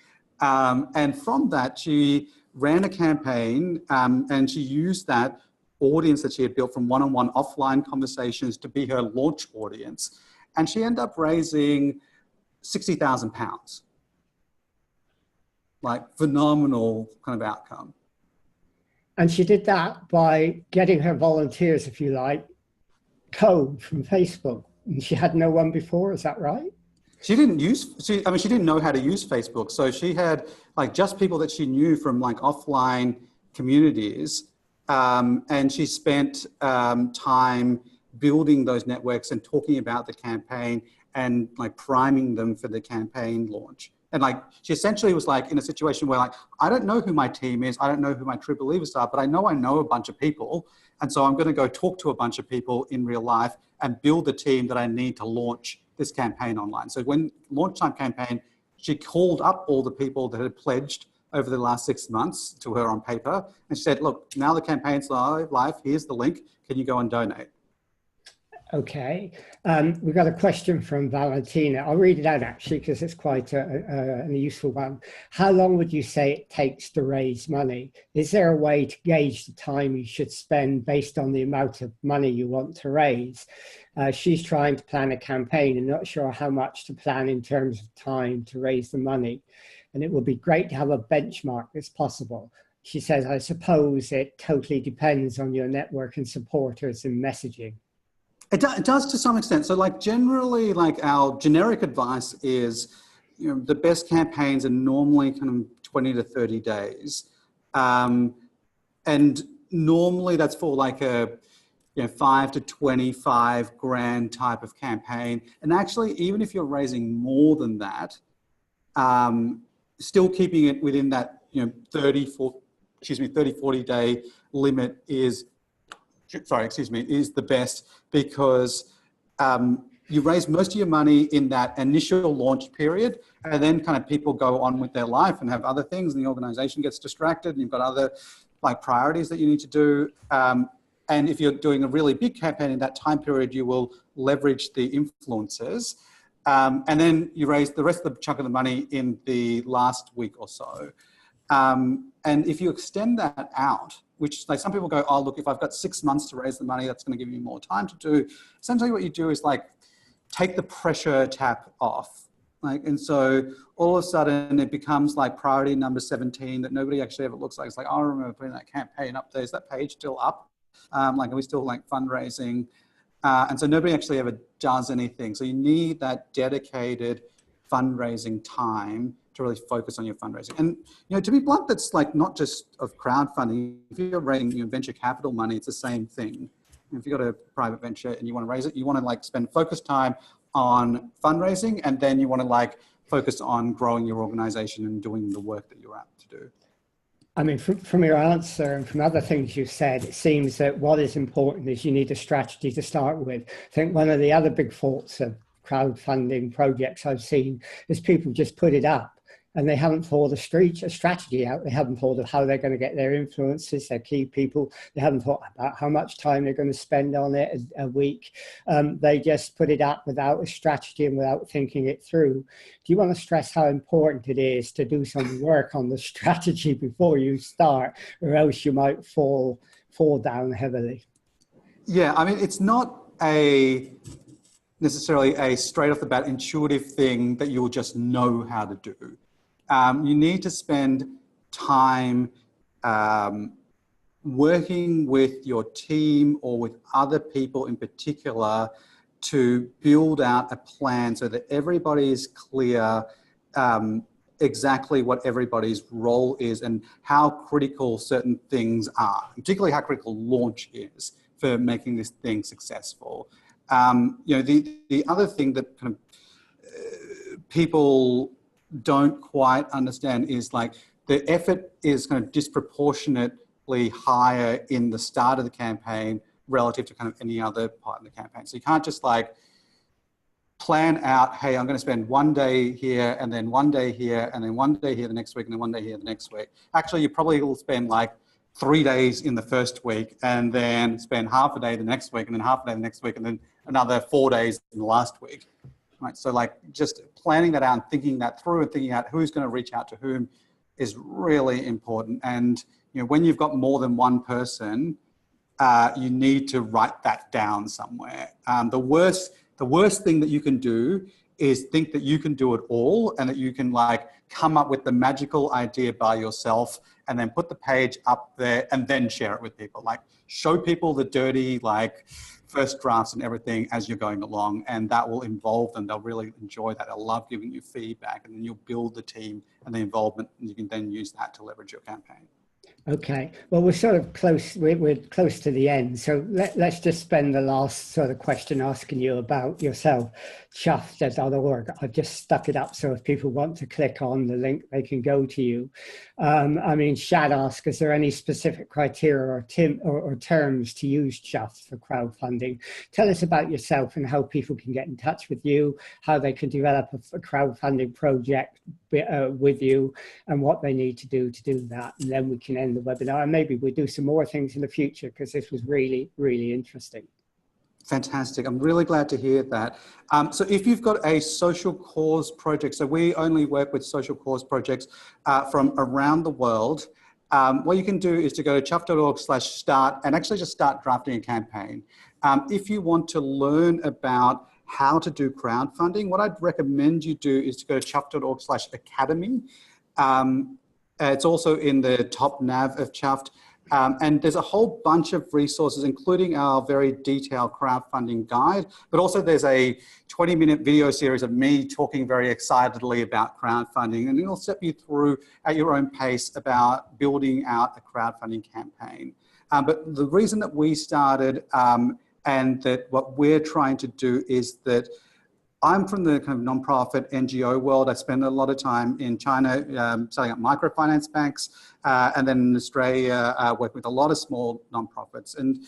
And from that, she ran a campaign and she used that audience that she had built from one-on-one offline conversations to be her launch audience. And she ended up raising £60,000. Like phenomenal kind of outcome. And she did that by getting her volunteers, if you like, code from Facebook. And she had no one before, is that right? She didn't she didn't know how to use Facebook. So she had just people that she knew from offline communities. And she spent time building those networks and talking about the campaign and priming them for the campaign launch. And she essentially was in a situation where I don't know who my team is. I don't know who my true believers are, but I know a bunch of people. And so I'm going to go talk to a bunch of people in real life and build the team that I need to launch this campaign online. So when launch time campaign, she called up all the people that had pledged over the last 6 months to her on paper. And she said, look, now the campaign's live. Here's the link. Can you go and donate? Okay. We've got a question from Valentina. I'll read it out actually because it's quite a useful one. How long would you say it takes to raise money? Is there a way to gauge the time you should spend based on the amount of money you want to raise? She's trying to plan a campaign and not sure how much to plan in terms of time to raise the money. And it would be great to have a benchmark that's possible. She says, I suppose it totally depends on your network and supporters and messaging. It does to some extent. So generally, our generic advice is, the best campaigns are normally kind of 20 to 30 days. And normally that's for a, 5 to 25 grand type of campaign. And actually, even if you're raising more than that, still keeping it within that, 30, 40 day limit is the best, because you raise most of your money in that initial launch period, and then kind of people go on with their life and have other things, and the organization gets distracted, and you've got other priorities that you need to do. And if you're doing a really big campaign in that time period, you will leverage the influencers. And then you raise the rest of the chunk of the money in the last week or so. And if you extend that out, which like some people go, oh, look, if I've got 6 months to raise the money, that's going to give me more time to do. Essentially what you do is like take the pressure tap off. Like, and so all of a sudden it becomes like priority number 17 that nobody actually ever looks like. It's like, oh, I remember putting that campaign up there. Is that page still up? Like, are we still like fundraising? And so nobody actually ever does anything. So you need that dedicated fundraising time to really focus on your fundraising. And, you know, to be blunt, that's like not just of crowdfunding. If you're raising venture capital money, it's the same thing. If you've got a private venture and you want to raise it, you want to like spend focused time on fundraising, and then you want to like focus on growing your organization and doing the work that you're apt to do. I mean, from your answer and from other things you've said, it seems that what is important is you need a strategy to start with. I think one of the other big faults of crowdfunding projects I've seen is people just put it up and they haven't thought a strategy out. They haven't thought of how they're going to get their influencers, their key people. They haven't thought about how much time they're going to spend on it a week. They just put it up without a strategy and without thinking it through. Do you want to stress how important it is to do some work on the strategy before you start, or else you might fall down heavily? Yeah, I mean, it's not necessarily a straight off the bat intuitive thing that you'll just know how to do. You need to spend time working with your team or with other people in particular to build out a plan so that everybody is clear exactly what everybody's role is and how critical certain things are, particularly how critical launch is for making this thing successful. You know, the other thing that kind of people don't quite understand is like the effort is kind of disproportionately higher in the start of the campaign relative to kind of any other part of the campaign. So you can't just like plan out, hey, I'm going to spend 1 day here and then 1 day here and then 1 day here the next week and then 1 day here the next week. Actually, you probably will spend like 3 days in the first week and then spend half a day the next week and then half a day the next week and then another 4 days in the last week. Right, so like just planning that out and thinking that through and thinking out who's going to reach out to whom is really important. And you know, when you've got more than one person, you need to write that down somewhere. The worst thing that you can do is think that you can do it all and that you can like come up with the magical idea by yourself and then put the page up there and then share it with people. Like show people the dirty like first drafts and everything as you're going along, and that will involve them. They'll really enjoy that. They'll love giving you feedback, and then you'll build the team and the involvement, and you can then use that to leverage your campaign. Okay, well, we're sort of close, we're close to the end. So let's just spend the last sort of question asking you about yourself. Chuffed.org. I've just stuck it up so if people want to click on the link, they can go to you. I mean, Shad asks, is there any specific criteria or terms to use Chuffed for crowdfunding? Tell us about yourself and how people can get in touch with you, how they can develop a crowdfunding project with you, and what they need to do that. And then we can end the webinar, and maybe we'll do some more things in the future because this was really, really interesting. Fantastic. I'm really glad to hear that. So if you've got a social cause project, so we only work with social cause projects from around the world. What you can do is to go to chuffed.org/start and actually just start drafting a campaign. If you want to learn about how to do crowdfunding, what I'd recommend you do is to go to chuffed.org/academy. It's also in the top nav of Chuffed. And there's a whole bunch of resources, including our very detailed crowdfunding guide, but also there's a 20-minute video series of me talking very excitedly about crowdfunding, and it'll step you through at your own pace about building out a crowdfunding campaign. But the reason that we started and that what we're trying to do is that I'm from the kind of nonprofit NGO world. I spend a lot of time in China setting up microfinance banks, and then in Australia, working with a lot of small nonprofits. And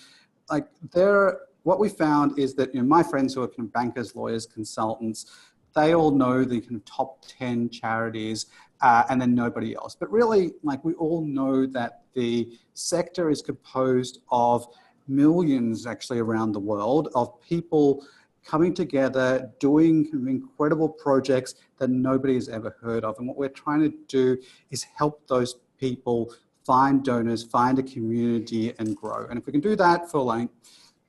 like what we found is that my friends who are kind of bankers, lawyers, consultants, they all know the kind of top 10 charities, and then nobody else. But really, like we all know that the sector is composed of millions actually around the world of people coming together, doing incredible projects that nobody has ever heard of. And what we're trying to do is help those people find donors, find a community and grow. And if we can do that for like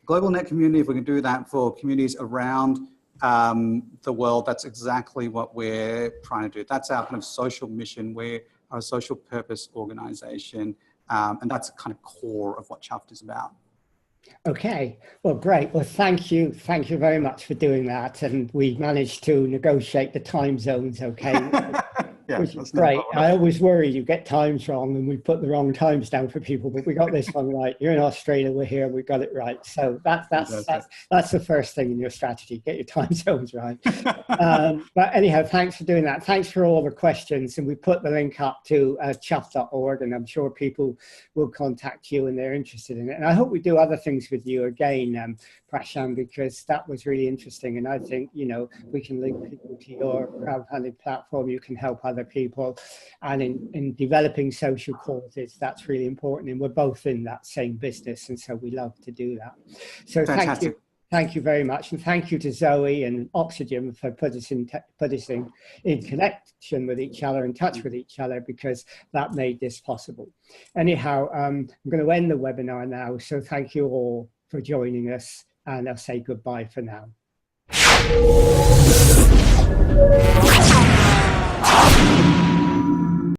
global net community, if we can do that for communities around the world, that's exactly what we're trying to do. That's our kind of social mission. We're a social purpose organization. And that's kind of core of what Chuffed is about. Okay, well, great. Well, thank you. Thank you very much for doing that. And we managed to negotiate the time zones, okay? Yeah, which is great. I always worry you get times wrong and we put the wrong times down for people, but we got this one right. You're in Australia, we're here, we got it right. So that's the first thing in your strategy, get your time zones right. But anyhow, thanks for doing that. Thanks for all the questions. And we put the link up to chuffed.org, and I'm sure people will contact you and they're interested in it. And I hope we do other things with you again, Prashan, because that was really interesting. And I think, you know, we can link people to your crowdfunding platform. You can help other people. And in developing social causes, that's really important. And we're both in that same business. And so we love to do that. So thank you. Thank you very much. And thank you to Zoe and Oxygen for putting us in connection with each other, in touch with each other, because that made this possible. Anyhow, I'm going to end the webinar now. So thank you all for joining us. And I'll say goodbye for now.